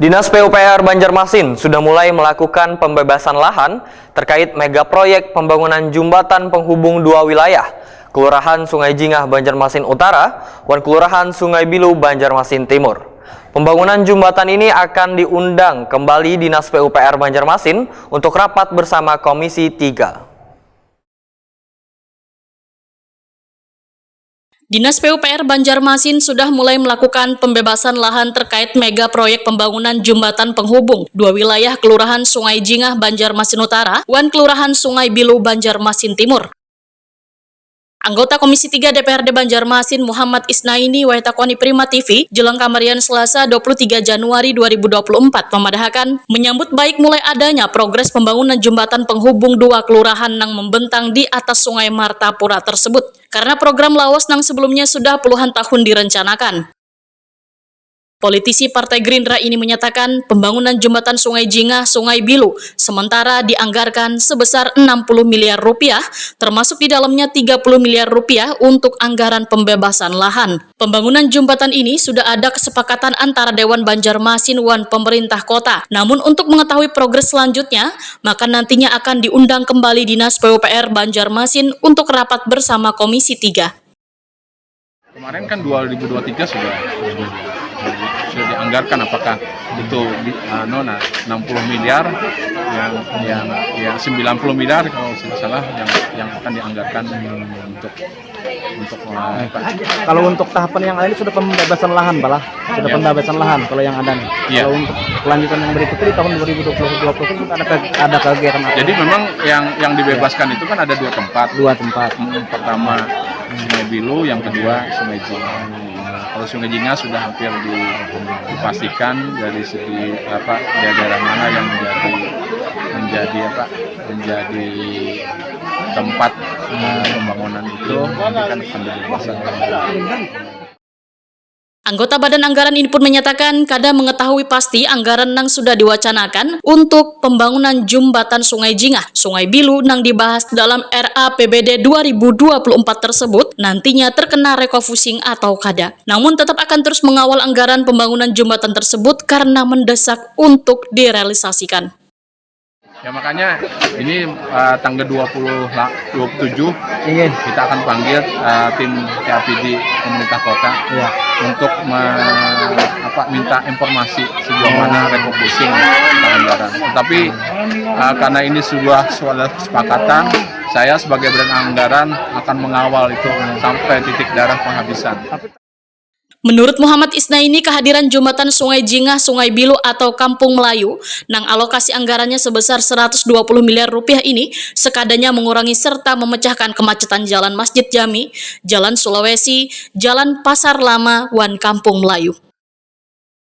Dinas PUPR Banjarmasin sudah mulai melakukan pembebasan lahan terkait mega proyek pembangunan jembatan penghubung dua wilayah, Kelurahan Sungai Jingah Banjarmasin Utara dan Kelurahan Sungai Bilu Banjarmasin Timur. Pembangunan jembatan ini akan diundang kembali Dinas PUPR Banjarmasin untuk rapat bersama Komisi 3. Dinas PUPR Banjarmasin sudah mulai melakukan pembebasan lahan terkait mega proyek pembangunan jembatan penghubung dua wilayah Kelurahan Sungai Jingah Banjarmasin Utara dan Kelurahan Sungai Bilu Banjarmasin Timur. Anggota Komisi 3 DPRD Banjarmasin Muhammad Isnaini Waitakoni Prima TV jelang kamarian Selasa 23 Januari 2024 memadahkan menyambut baik mulai adanya progres pembangunan jembatan penghubung dua kelurahan yang membentang di atas Sungai Martapura tersebut karena program lawas yang sebelumnya sudah puluhan tahun direncanakan. Politisi Partai Gerindra ini menyatakan pembangunan jembatan Sungai Jingah Sungai Bilu sementara dianggarkan sebesar 60 miliar rupiah, termasuk di dalamnya 30 miliar rupiah untuk anggaran pembebasan lahan. Pembangunan jembatan ini sudah ada kesepakatan antara Dewan Banjarmasin dan pemerintah kota. Namun untuk mengetahui progres selanjutnya, maka nantinya akan diundang kembali Dinas PUPR Banjarmasin untuk rapat bersama Komisi 3. Kemarin kan 2023 sudah dianggarkan, apakah itu 60 miliar yang 90 miliar kalau tidak salah yang akan dianggarkan untuk kalau untuk tahapan yang lain sudah pembebasan lahan, sudah pembebasan lahan kalau yang ada nih. Ya. Kalau untuk kelanjutan yang berikutnya di tahun 2020 sudah ada kegiatan apa? Jadi memang yang dibebaskan itu kan ada dua tempat. Pertama Sungai Bilu, yang kedua Sungai Jingah. Kalau Sungai Jingah sudah hampir dipastikan dari segi daerah mana yang menjadi tempat pembangunan itu akan dibebaskan. Anggota Badan Anggaran ini pun menyatakan kadang mengetahui pasti anggaran yang sudah diwacanakan untuk pembangunan jembatan Sungai Jingah, Sungai Bilu yang dibahas dalam RAPBD 2024 tersebut nantinya terkena refocusing atau kada. Namun tetap akan terus mengawal anggaran pembangunan jembatan tersebut karena mendesak untuk direalisasikan. Ya makanya ini tanggal 27 kita akan panggil tim TAPD pemerintah kota untuk minta informasi sejauh mana refocusing anggaran. Tetapi karena ini sebuah kesepakatan, saya sebagai badan anggaran akan mengawal itu sampai titik darah penghabisan. Menurut Muhammad Isnaini, kehadiran jembatan Sungai Jingah Sungai Bilu atau Kampung Melayu nang alokasi anggarannya sebesar 120 miliar rupiah ini sekadanya mengurangi serta memecahkan kemacetan Jalan Masjid Jami, Jalan Sulawesi, Jalan Pasar Lama, dan Kampung Melayu.